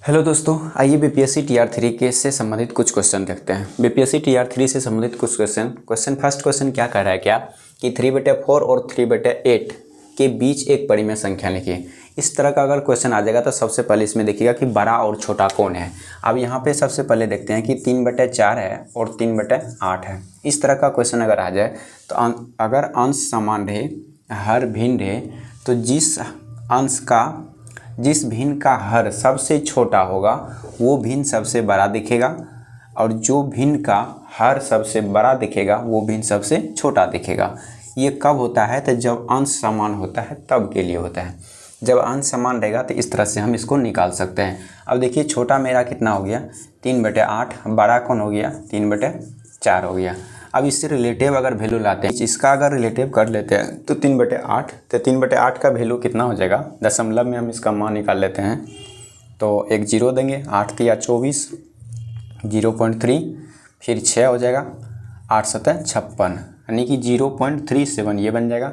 Hello दोस्तों, आइए BPSC TR 3 के से संबंधित कुछ क्वेश्चन देखते हैं। बीपीएससी टीआर 3 से संबंधित कुछ फर्स्ट क्वेश्चन क्या कह रहा है क्या कि 3/4 और 3/8 के बीच एक परिमेय संख्या लिखिए। इस तरह का अगर क्वेश्चन आ जाएगा तो सबसे पहले इसमें देखिएगा कि बड़ा और छोटा कौन है। अब यहाँ पे सबसे पहले देखते हैं कि 3/4 है और 3/8 है। इस तरह का क्वेश्चन अगर आ जाए तो अगर अंश समान रहे, हर भिन्न रहे, तो जिस भिन्न का हर सबसे छोटा होगा वो भिन्न सबसे बड़ा दिखेगा, और जो भिन्न का हर सबसे बड़ा दिखेगा वो भिन्न सबसे छोटा दिखेगा। ये कब होता है? तो जब अंश समान होता है तब के लिए होता है। जब अंश समान रहेगा तो इस तरह से हम इसको निकाल सकते हैं। अब देखिए, छोटा मेरा कितना हो गया 3/8, बड़ा कौन हो गया 3/4 हो गया। अब इससे रिलेटिव अगर वैल्यू लाते हैं, इसका अगर रिलेटिव कर लेते हैं तो 3/8, तो 3/8 का वैल्यू कितना हो जाएगा? दशमलव में हम इसका मान निकाल लेते हैं तो एक जीरो देंगे, 8 तिया 24, 0.3, फिर 6 हो जाएगा, 8 सतह 56, यानी कि 0.37 ये बन जाएगा।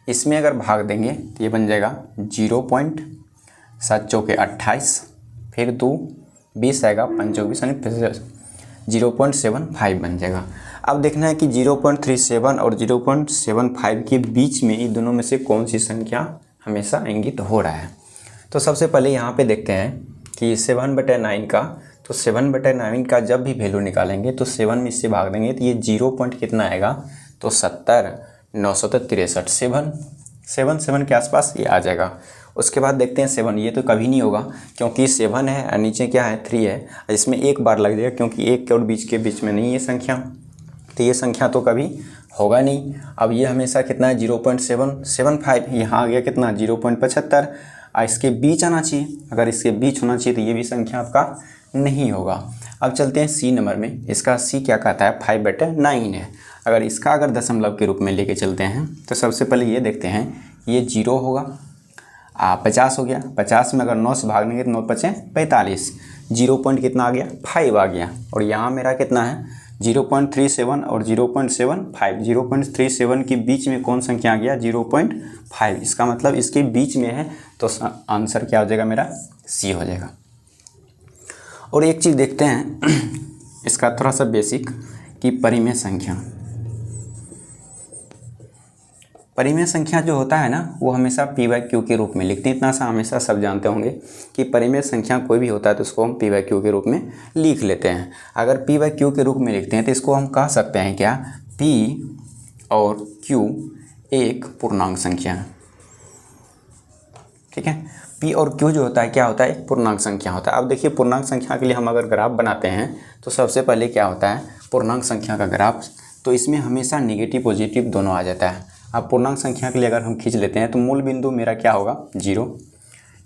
इसमें अगर भाग देंगे तो ये बन जाएगा 0.7 चौके 28, फिर 2 20 आएगा, 5 24 यानी 0.75 बन जाएगा। अब देखना है कि 0.37 और 0.75 के बीच में इन दोनों में से कौन सी संख्या हमेशा इंगित हो रहा है। तो सबसे पहले यहाँ पे देखते हैं कि 7/9 का, तो 7/9 का जब भी वैल्यू निकालेंगे तो 7 में इससे भाग देंगे तो ये 0 पॉइंट कितना आएगा? तो 70, 963, 7 के आसपास ये आ जाएगा। उसके बाद देखते हैं 7, ये तो कभी नहीं होगा क्योंकि 7 है और नीचे क्या है 3 है, इसमें एक बार लग जाएगा क्योंकि एक और बीच के बीच में नहीं है संख्या, तो ये संख्या तो कभी होगा नहीं। अब ये हमेशा कितना है 0.775, यहाँ आ गया कितना 0.75, और इसके बीच आना चाहिए। अगर इसके बीच होना चाहिए तो ये भी संख्या आपका नहीं होगा। अब चलते हैं सी नंबर में। इसका सी क्या कहता है 5/9 है। अगर इसका अगर दशमलव के रूप में लेके चलते हैं तो सबसे पहले ये देखते हैं, ये 0 होगा, 50 हो गया, 50 में अगर 9 से भाग देंगे तो 9 5 45, 0 पॉइंट कितना आ गया 5 आ गया। और यहाँ मेरा कितना है 0.37 और 0.75, 0.37 के बीच में कौन संख्या आ गया 0.5, इसका मतलब इसके बीच में है, तो आंसर क्या हो जाएगा मेरा सी हो जाएगा। और एक चीज़ देखते हैं इसका थोड़ा सा बेसिक कि परिमेय संख्या जो होता है ना वो हमेशा p/q के रूप में लिखते हैं। इतना सा हमेशा सब जानते होंगे कि परिमेय संख्या कोई भी होता है तो उसको हम p/q के रूप में लिख लेते हैं। अगर p/q के रूप में लिखते हैं तो इसको हम कह सकते हैं क्या, p और q एक पूर्णांक संख्या है। ठीक है, p और q जो होता है क्या होता है, एक पूर्णांक संख्या होता है। अब देखिए, पूर्णांक संख्या के लिए हम अगर ग्राफ बनाते हैं तो सबसे पहले क्या होता है पूर्णांक संख्या का ग्राफ, तो इसमें हमेशा नेगेटिव पॉजिटिव दोनों आ जाता है। अब पूर्णांक संख्या के लिए अगर हम खींच लेते हैं तो मूल बिंदु मेरा क्या होगा 0,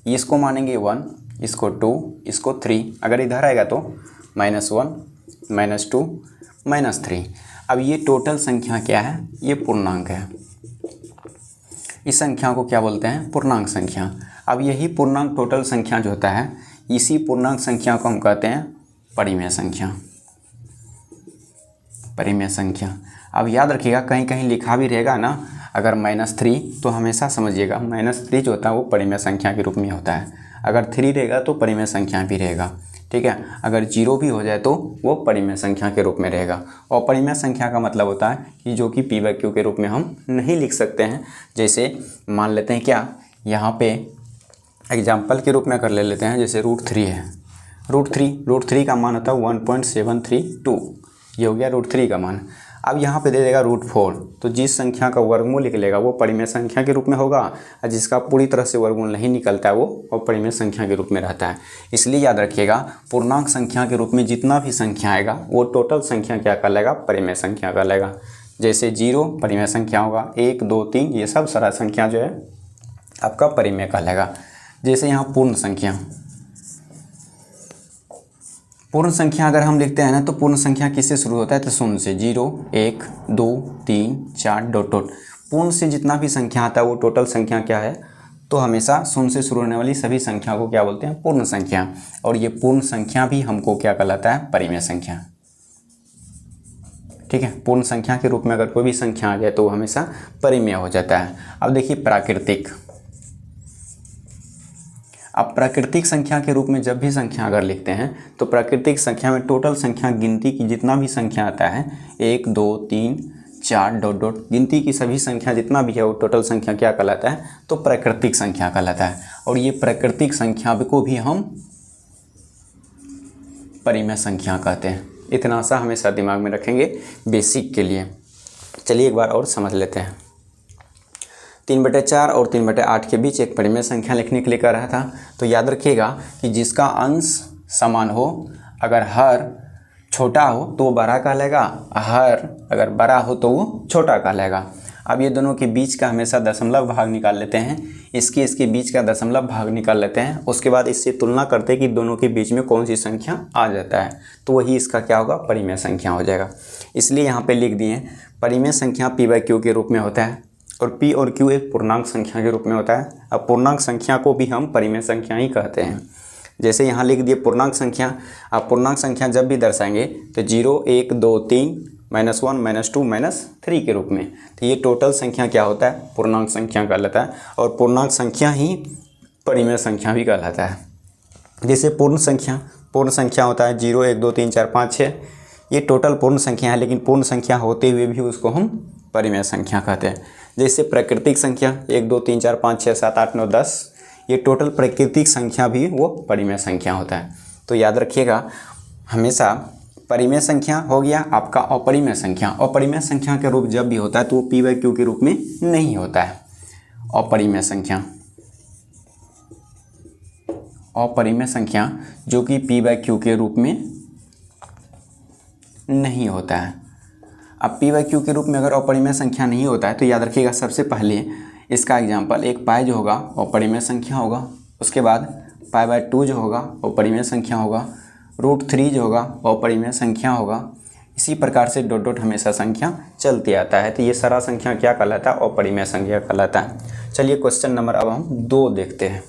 इसको मानेंगे 1, इसको 2, इसको 3, अगर इधर आएगा तो -1, -2, -3। अब ये टोटल संख्या क्या है, ये पूर्णांक है। इस संख्या को क्या बोलते हैं, पूर्णांक संख्या। अब यही पूर्णांक टोटल संख्या जो होता है, इसी पूर्णांक संख्या को हम कहते हैं परिमेय संख्या। परिमेय संख्या। अब याद रखिएगा, कहीं कहीं लिखा भी रहेगा ना अगर -3, तो हमेशा समझिएगा -3 जो होता है वो परिमेय संख्या के रूप में होता है। अगर 3 रहेगा तो परिमेय संख्या भी रहेगा। ठीक है, अगर 0 भी हो जाए तो वो परिमेय संख्या के रूप में रहेगा। और परिमेय संख्या का मतलब होता है कि जो कि p/q के रूप में हम नहीं लिख सकते हैं। जैसे मान लेते हैं क्या, यहाँ पे एग्जाम्पल के रूप में कर ले लेते हैं, जैसे √3 है। √3 का मान होता है 1.732, ये हो गया √3 का मान। अब यहाँ पे दे देगा √4, तो जिस संख्या का वर्गमूल निकलेगा वो परिमेय संख्या के रूप में होगा, और जिसका पूरी तरह से वर्गमूल नहीं निकलता है वो परिमेय संख्या के रूप में रहता है। इसलिए याद रखिएगा, पूर्णांक संख्या के रूप में जितना भी संख्या आएगा वो टोटल संख्या क्या कहलाएगा, परिमेय संख्या कहलाएगा। जैसे 0 परिमेय संख्या होगा, 1 2 3 ये सब सारा संख्या जो है आपका परिमेय कहलाएगा। जैसे यहाँ पूर्ण संख्या अगर हम लिखते हैं ना, तो पूर्ण संख्या किससे शुरू होता है, तो शून्य से, 0 1 2 3 4 डॉट डॉट। पूर्ण से जितना भी संख्या आता है वो टोटल संख्या क्या है, तो हमेशा शून्य से शुरू होने वाली सभी संख्या को क्या बोलते हैं, पूर्ण संख्या। और ये पूर्ण संख्या भी हमको क्या कहलाता है, परिमेय संख्या। ठीक है, पूर्ण संख्या के रूप में अगर कोई भी संख्या आ जाए तो वो हमेशा परिमेय हो जाता है। अब देखिए प्राकृतिक। अब प्राकृतिक संख्या के रूप में जब भी संख्या अगर लिखते हैं तो प्राकृतिक संख्या में टोटल संख्या गिनती की जितना भी संख्या आता है 1 2 3 4 डॉट डॉट गिनती की सभी संख्या जितना भी है वो टोटल संख्या क्या कहलाता है, तो प्राकृतिक संख्या कहलाता है। और ये प्राकृतिक संख्या को भी हम परिमेय संख्या कहते हैं। इतना सा हमेशा दिमाग में रखेंगे बेसिक के लिए। चलिए एक बार और समझ लेते हैं। 3/4 और 3/8 के बीच एक परिमेय संख्या लिखने के लिए कह रहा था, तो याद रखिएगा कि जिसका अंश समान हो, अगर हर छोटा हो तो वो बड़ा कहलाएगा, हर अगर बड़ा हो तो वो छोटा कहलाएगा। अब ये दोनों के बीच का हमेशा दशमलव भाग निकाल लेते हैं, इसके बीच का दशमलव भाग निकाल लेते हैं, उसके बाद इससे तुलना करते हैं कि दोनों के बीच में कौन सी संख्या आ जाता है, तो वही इसका क्या होगा, परिमेय संख्या हो जाएगा। इसलिए यहाँ पे लिख दिए परिमेय संख्या p/q के रूप में होता है और p और q एक पूर्णांक संख्या के रूप में होता है। अब पूर्णांक संख्या को भी हम परिमेय संख्या ही कहते हैं। जैसे यहाँ लिख दिए पूर्णांक संख्या। आप पूर्णांक संख्या जब भी दर्शाएंगे तो 0 1 2 3 -1 -2 -3 के रूप में, तो ये टोटल संख्या क्या होता है, पूर्णांक संख्या कहलाता है। और पूर्णांक संख्या ही परिमेय संख्या भी कहलाता है। जैसे पूर्ण संख्या होता है 0 1 2 3 4 5 6, ये टोटल पूर्ण संख्या है, लेकिन पूर्ण संख्या होते हुए भी उसको हम परिमेय संख्या कहते हैं। जैसे प्राकृतिक संख्या 1 2 3 4 5 6 7 8 9 10, ये टोटल प्राकृतिक संख्या भी वो परिमेय संख्या होता है। तो याद रखिएगा हमेशा परिमेय संख्या हो गया आपका अपरिमेय संख्या। अपरिमेय संख्या के रूप जब भी होता है तो वो p/q के रूप में नहीं होता है। अपरिमेय संख्या जो कि p/q के रूप में नहीं होता है। अब p/q के रूप में अगर अपरिमेय संख्या नहीं होता है तो याद रखिएगा सबसे पहले इसका एग्जाम्पल एक पाई जो होगा अपरिमेय संख्या होगा, उसके बाद π/2 जो होगा अपरिमेय संख्या होगा, √3 जो होगा अपरिमेय संख्या होगा। इसी प्रकार से डॉट डॉट हमेशा संख्या चलते आता है, तो ये सारा संख्या क्या कहलाता है, अपरिमेय संख्या कहलाता है। चलिए क्वेश्चन नंबर अब हम 2 देखते हैं।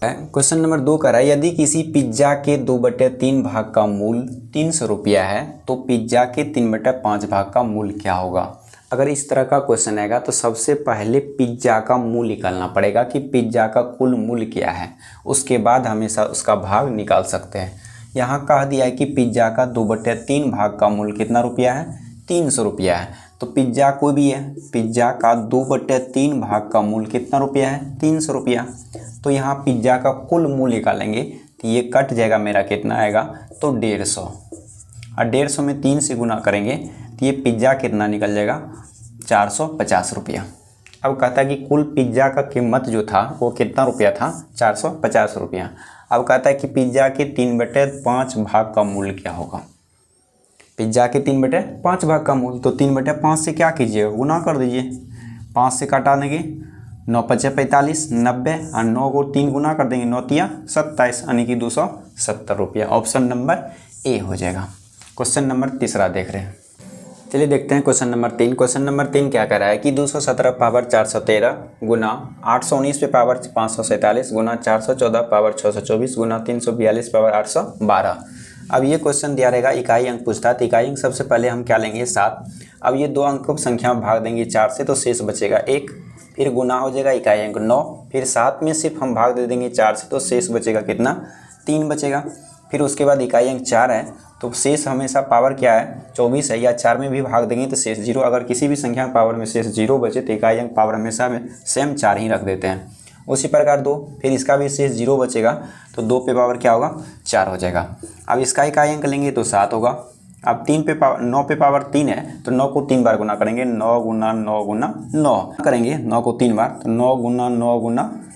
क्वेश्चन नंबर 2 कह रहा है यदि किसी पिज्जा के 2/3 भाग का मूल्य 300 रुपया है तो पिज्जा के 3/5 भाग का मूल्य क्या होगा। अगर इस तरह का क्वेश्चन आएगा तो सबसे पहले पिज्जा का मूल्य निकालना पड़ेगा कि पिज्जा का कुल मूल्य क्या है, उसके बाद हमेशा उसका भाग निकाल सकते हैं। यहाँ कह दिया है कि पिज्जा का 2/3 भाग का मूल्य कितना रुपया है, 300 रुपया है। तो पिज्जा कोई भी है, पिज्जा का 2/3 भाग का मूल्य कितना रुपया है, 300 रुपया। तो यहाँ पिज्जा का कुल मूल्य निकालेंगे तो ये कट जाएगा, मेरा कितना आएगा, तो 150। और 150 में 3 से गुना करेंगे तो ये पिज्ज़ा कितना निकल जाएगा, 450 रुपया। अब कहता है कि कुल पिज्ज़ा का कीमत जो था वो कितना रुपया था, 450 रुपया। अब कहता है कि पिज्ज़ा के 3/5 भाग का मूल्य क्या होगा। पिज्ज़ा के 3/5 भाग का मूल्य, तो 3/5 से क्या कीजिए, गुना कर दीजिए। 5 से काटा देंगे, 9 × 5 = 45, 90, और 9 को 3 गुना कर देंगे, 9 × 3 = 27, यानी कि 270 रुपया। ऑप्शन नंबर ए हो जाएगा। क्वेश्चन नंबर 3 देख रहे हैं। चलिए देखते हैं क्वेश्चन नंबर 3। क्वेश्चन नंबर 3 क्या कह रहा है कि 217/413 गुना 819/547 गुना 414/624 गुना 342/812। अब ये क्वेश्चन दिया रहेगा, इकाई अंक पूछता है, तो इकाई अंक सबसे पहले हम क्या लेंगे, 7। अब ये 2 अंक को संख्या में भाग देंगे 4 से, तो शेष बचेगा 1, फिर गुना हो जाएगा इकाई अंक 9, फिर 7 में सिर्फ हम भाग दे देंगे 4 से, तो शेष बचेगा कितना, 3 बचेगा। फिर उसके बाद इकाई अंक 4 है, तो शेष हमेशा पावर क्या है, 24 है, या 4 में भी भाग देंगे तो शेष 0। अगर किसी भी संख्या पावर में शेष 0 बचे तो इकाई अंक पावर हमेशा में सेम 4 ही रख देते हैं। उसी प्रकार 2, फिर इसका भी शेष 0 बचेगा तो 2 पे पावर क्या होगा, 4 हो जाएगा। अब इसका इकाई अंक लेंगे तो 7 होगा। अब 9 पे पावर 3 है, तो 9 को 3 बार गुना करेंगे, 9 × 9 × 9 करेंगे, 9 को 3 बार, तो 9 × 9 ×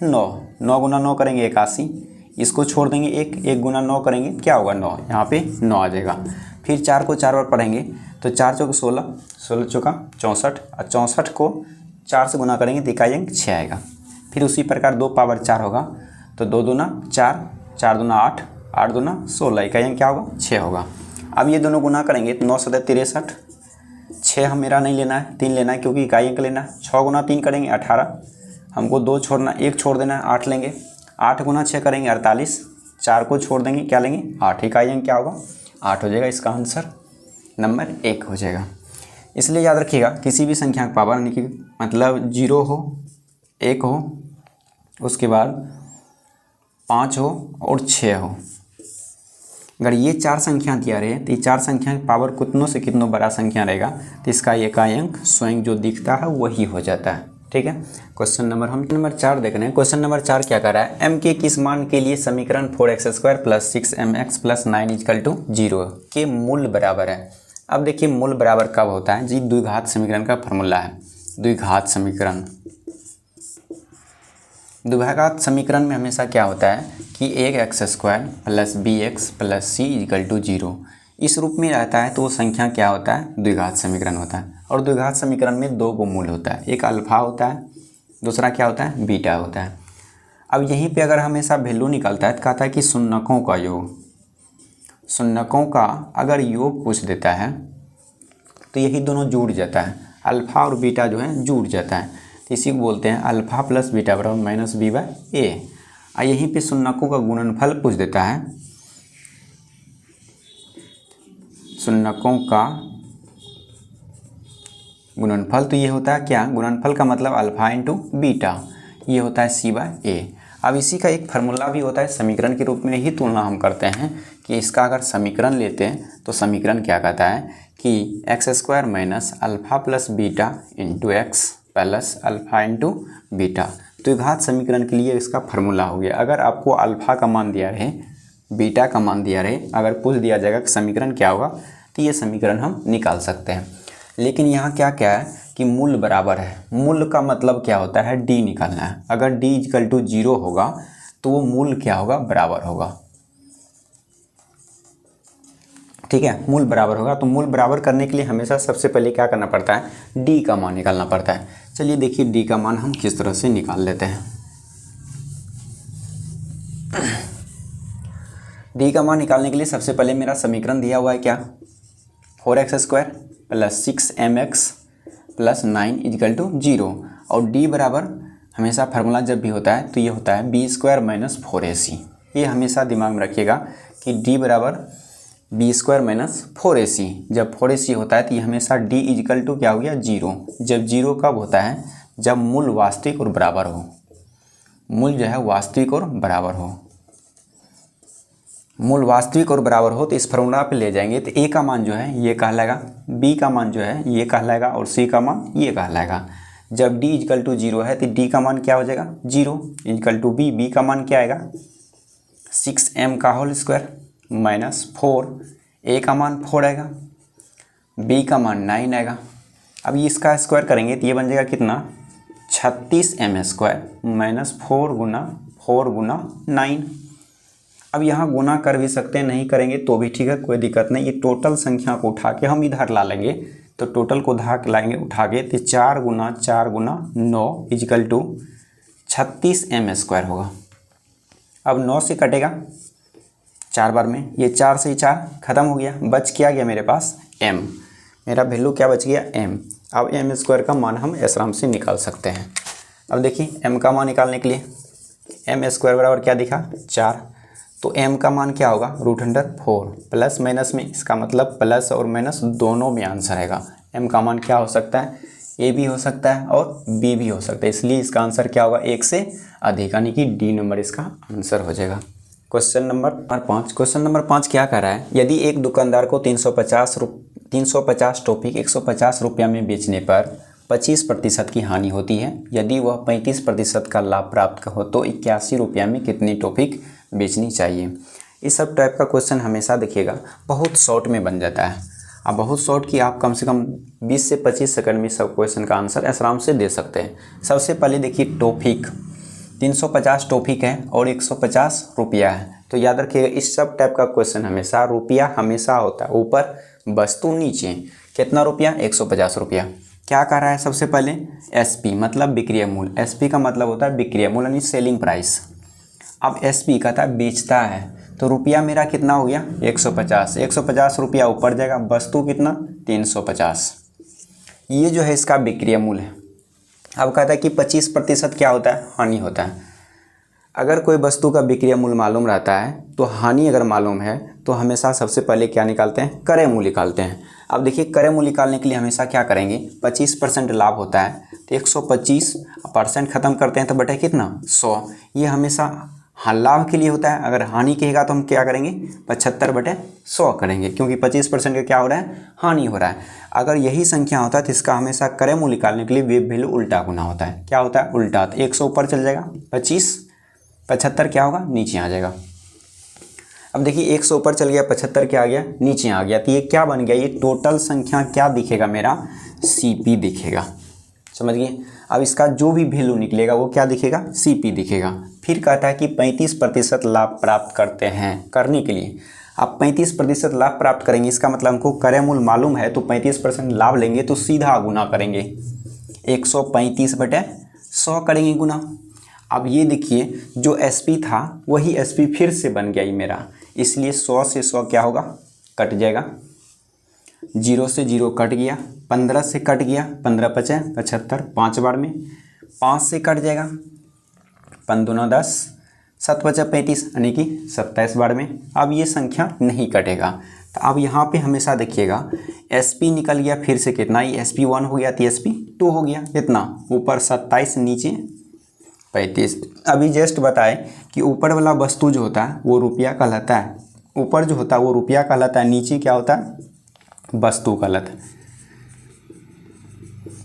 9, 9 × 9 करेंगे 81, इसको छोड़ देंगे 1 × 9 करेंगे, क्या होगा 9, यहाँ पे 9 आ जाएगा। फिर 4 को 4 बार पढ़ेंगे तो 4 चौक 16, 16 चौका 64, और 64 को 4 से गुना करेंगे तो इकाई अंक 6 आएगा। फिर उसी प्रकार 2 पावर 4 होगा, तो 2 दूना 4, 4 दूना 8, 8 दूना 16, इकाई अंक क्या होगा, 6 होगा। अब ये दोनों गुना करेंगे तो 9 × 7 = 63, 6 हम मेरा नहीं लेना है, 3 लेना है क्योंकि इकाई अंक लेना है। 6 × 3 करेंगे 18, हमको 2 छोड़ना, 1 छोड़ देना है, 8 लेंगे। 8 × 6 करेंगे 48, 4 को छोड़ देंगे, क्या लेंगे 8, इकाई अंक क्या होगा, 8 हो जाएगा। इसका आंसर नंबर 1 हो जाएगा। इसलिए याद रखिएगा किसी भी संख्या का पावर यानी कि मतलब 0 हो, 1 हो, उसके बाद 5 हो और 6 हो। अगर ये 4 संख्या दिया रहे तो ये 4 संख्या की पावर कितनों से कितनों बड़ा संख्या रहेगा तो इसका इकाई अंक स्वयं जो दिखता है वही हो जाता है। ठीक है, क्वेश्चन नंबर 4 देख रहे हैं। क्वेश्चन नंबर 4 क्या कर रहा है, m के किस मान के लिए समीकरण 4x² + 6mx + 9 = 0 के मूल बराबर है। अब देखिए मूल बराबर कब होता है जी, द्विघात समीकरण का फॉर्मूला है। द्विघात समीकरण में हमेशा क्या होता है कि 1x² + bx + c = 0 इस रूप में रहता है तो वो संख्या क्या होता है, द्विघात समीकरण होता है। और द्विघात समीकरण में 2 को मूल होता है, एक अल्फा होता है, दूसरा क्या होता है, बीटा होता है। अब यहीं पे अगर हमेशा वैल्यू निकलता है तो कहता है कि शून्यकों का योग, शून्यकों का अगर योग पूछ देता है तो यही दोनों जुड़ जाता है, अल्फा और बीटा जो है जुड़ जाता है, तो इसी को बोलते हैं अल्फा + बीटा = -b/a। और यहीं पे शून्यकों का गुणनफल पूछ देता है, शून्यकों का गुणनफल, तो ये होता है क्या, गुणनफल का मतलब अल्फा × बीटा, ये होता है c/a। अब इसी का एक फार्मूला भी होता है, समीकरण के रूप में ही तुलना हम करते हैं कि इसका अगर समीकरण लेते हैं तो समीकरण क्या कहता है कि x² - alpha + beta × x + alpha × beta. तो घात समीकरण के लिए इसका फार्मूला हो गया। अगर आपको अल्फा का मान दिया रहे, बीटा का मान दिया रहे, अगर पूछ दिया जाएगा कि समीकरण क्या होगा तो ये समीकरण हम निकाल सकते हैं। लेकिन यहाँ क्या क्या है कि मूल बराबर है। मूल का मतलब क्या होता है, d निकालना है। अगर d = 0 होगा तो वो मूल क्या होगा, बराबर होगा। ठीक है, मूल बराबर होगा। तो मूल बराबर करने के लिए हमेशा सबसे पहले क्या करना पड़ता है, d का मान निकालना पड़ता है। चलिए देखिए d का मान हम किस तरह से निकाल लेते हैं। d का मान निकालने के लिए सबसे पहले मेरा समीकरण दिया हुआ है क्या, 4x² + 6mx + 9 = 0। और d बराबर हमेशा फार्मूला जब भी होता है तो ये होता है b² - 4ac। ये हमेशा दिमाग में रखिएगा कि d बराबर b² - 4ac। जब 4ac होता है तो ये हमेशा d = क्या हो गया, 0। जब 0 कब होता है, जब मूल वास्तविक और बराबर हो। मूल जो है वास्तविक और बराबर हो। मूल वास्तविक और बराबर हो तो इस फार्मूला पे ले जाएंगे तो a का मान जो है ये कहलाएगा, b का मान जो है ये कहलाएगा और c का मान ये कहलाएगा। जब d = 0 है तो d का मान क्या हो जाएगा, 0 = b। b का मान क्या आएगा, 6m² - 4। a का मान 4 आएगा, b का मान 9 आएगा। अब इसका स्क्वायर करेंगे तो ये बन जाएगा कितना, 36m² - 4 × 9। अब यहाँ गुना कर भी सकते हैं, नहीं करेंगे तो भी ठीक है, कोई दिक्कत नहीं। ये टोटल संख्या को उठा के हम इधर ला लेंगे, तो टोटल को लाएंगे उठा के तो 4 × 4 × 9 = 36m² होगा। अब 9 से कटेगा 4 बार में, ये 4 से 4 खत्म हो गया, बच क्या गया मेरे पास, m। मेरा वैल्यू क्या बच गया, m। अब m² का मान हम आराम से निकाल सकते हैं। अब देखिए m का मान निकालने के लिए m² बराबर क्या दिखा, 4। तो m का मान क्या होगा, √4। प्लस माइनस में इसका मतलब प्लस और माइनस दोनों में आंसर आएगा। m का मान क्या हो सकता है, a भी हो सकता है और b भी हो सकता है, इसलिए इसका आंसर क्या होगा, 1 से अधिक, यानी कि d नंबर इसका आंसर हो जाएगा। क्वेश्चन नंबर 5 क्या कर रहा है, यदि एक दुकानदार को 350 टॉपिक 150 रुपया में बेचने पर 25% की हानि होती है, यदि वह 35% का लाभ प्राप्त हो तो 81 रुपया में कितनी टॉपिक बेचनी चाहिए। इस सब टाइप का क्वेश्चन हमेशा देखिएगा बहुत शॉर्ट में बन जाता है। अब बहुत शॉर्ट की आप कम से कम 20 से 25 सेकंड में सब क्वेश्चन का आंसर आराम से दे सकते हैं। सबसे पहले देखिए टॉपिक 350 टॉपिक है और 150 रुपया है, तो याद रखिएगा इस सब टाइप का क्वेश्चन हमेशा रुपया हमेशा होता है, ऊपर वस्तु नीचे। कितना रुपया, 150 रुपया। क्या कर रहा है, सबसे पहले SP मतलब विक्रय मूल्य, SP का मतलब होता है विक्रय मूल्य यानी सेलिंग प्राइस। अब SP कहता है बेचता है, तो रुपया मेरा कितना हो गया, 150। 150 रुपया ऊपर जाएगा, वस्तु कितना, 350। ये जो है इसका विक्रय मूल्य है। अब कहता है कि 25% क्या होता है, हानि होता है। अगर कोई वस्तु का विक्रय मूल्य मालूम रहता है तो हानि अगर मालूम है तो हमेशा सबसे पहले क्या निकालते हैं, क्रय मूल्य निकालते हैं। अब देखिए क्रय मूल्य निकालने के लिए हमेशा क्या करेंगे, 25% लाभ होता है तो 125% खत्म करते हैं तो बटे कितना, 100। ये हमेशा हाँ लाभ के लिए होता है, अगर हानि कहेगा तो हम क्या करेंगे 75/100 करेंगे, क्योंकि 25% का क्या हो रहा है, हानि हो रहा है। अगर यही संख्या होता है तो इसका हमेशा क्रय मूल्य निकालने के लिए वेब वैल्यू उल्टा गुना होता है। क्या होता है, उल्टा। तो 100 ऊपर चल जाएगा, 25, 75 क्या होगा, नीचे आ जाएगा। अब देखिए 100 ऊपर चल गया, 75 क्या आ गया, नीचे आ गया। तो ये क्या बन गया, ये टोटल संख्या क्या दिखेगा मेरा, CP दिखेगा। समझ गए। अब इसका जो भी वैल्यू निकलेगा वो क्या दिखेगा, CP दिखेगा। फिर कहता है कि 35% लाभ प्राप्त करते हैं। करने के लिए आप 35% लाभ प्राप्त करेंगे, इसका मतलब हमको क्रय मूल्य मालूम है तो 35% लाभ लेंगे तो सीधा गुना करेंगे, 135/100 करेंगे गुना। अब ये देखिए जो SP था वही SP फिर से बन गया ये मेरा, इसलिए 100 से 100 क्या होगा, कट जाएगा। 0 से 0 कट गया, 15 से कट गया, 15 पचे 75, 5 बार में 5 से कट जाएगा, 5 दूना 10, 7 बचा 35 यानी कि 27 बार में। अब ये संख्या नहीं कटेगा। तो अब यहाँ पे हमेशा देखिएगा SP निकल गया, फिर से कितना, ये SP1 हो गया तो SP2 हो गया, इतना ऊपर 27 नीचे 35। अभी जस्ट बताए कि ऊपर वाला वस्तु जो होता है वो रुपया कहलाता है, ऊपर जो होता है वो रुपया कहलाता है, नीचे क्या होता है, वस्तु कहलाता है।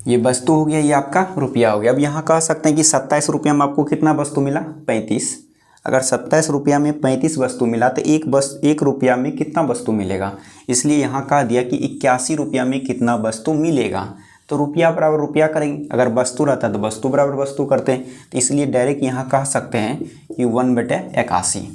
ये वस्तु हो गया, ये आपका रुपया हो गया। अब यहाँ कह सकते हैं कि 27 रुपया में आपको कितना वस्तु मिला, 35। अगर 27 रुपया में 35 वस्तु मिला तो एक रुपया में कितना वस्तु मिलेगा, इसलिए यहाँ कह दिया कि 81 रुपया में कितना वस्तु मिलेगा। तो रुपया बराबर रुपया करेंगे, अगर वस्तु रहता तो वस्तु बराबर वस्तु करते हैं, तो इसलिए डायरेक्ट यहाँ कह सकते हैं कि 1/81।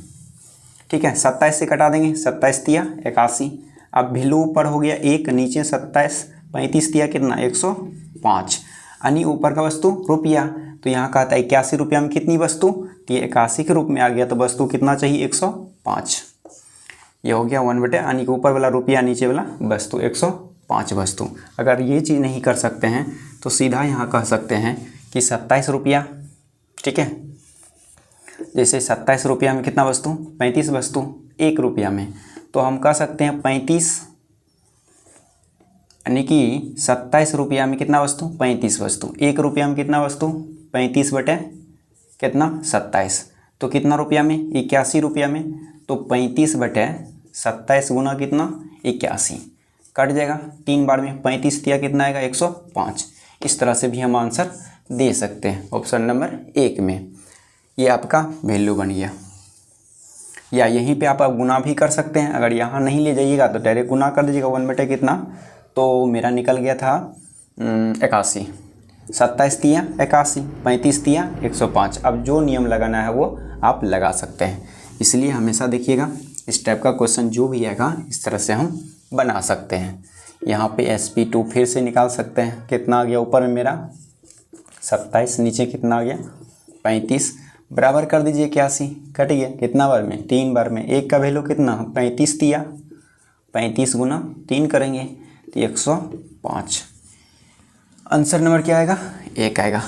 ठीक है, 27 से कटा देंगे, 27 दिया 81। अब वैल्यू ऊपर हो गया 1, नीचे 27, 35 दिया कितना, 105, यानी ऊपर का वस्तु रुपया। तो यहाँ कहता है 81 रुपया में कितनी वस्तु, तो ये 81 के रूप में आ गया, तो वस्तु कितना चाहिए, 105। ये हो गया 1/, यानी कि ऊपर वाला रुपया नीचे वाला वस्तु, 105 वस्तु। अगर ये चीज़ नहीं कर सकते हैं तो सीधा यहाँ कह सकते हैं कि 27 रुपया, ठीक है, जैसे 27 रुपया में कितना वस्तु, 35 वस्तु 1 रुपया में, तो हम कह सकते हैं 35, यानी कि 27 रुपया में कितना वस्तु, 35 वस्तु। 1 रुपया में कितना वस्तु, 35 बटे कितना, 27। तो कितना रुपया में, 81 रुपया में, तो 35 बटे 27 गुना कितना, 81, कट जाएगा 3 बार में, 35 दिया कितना आएगा, 105। इस तरह से भी हम आंसर दे सकते हैं ऑप्शन नंबर 1 में। ये आपका वैल्यू बन गया। या यहीं पे आप गुना भी कर सकते हैं, अगर यहाँ नहीं ले जाइएगा तो डायरेक्ट गुना कर दीजिएगा, 1/, कितना, तो मेरा निकल गया था 81। 27 दिया 81, 35 दिया 105। अब जो नियम लगाना है वो आप लगा सकते हैं। इसलिए हमेशा देखिएगा इस टाइप का क्वेश्चन जो भी आएगा इस तरह से हम बना सकते हैं। यहाँ पे SP2 फिर से निकाल सकते हैं, कितना आ गया, ऊपर में मेरा 27, नीचे कितना आ गया 35, बराबर कर दीजिए 81, कट गया कितना बार में, 3 बार में। 1 का वैल्यू कितना, 35 दिया, 35 गुना 3 करेंगे तो 105। आंसर नंबर क्या आएगा, 1 आएगा।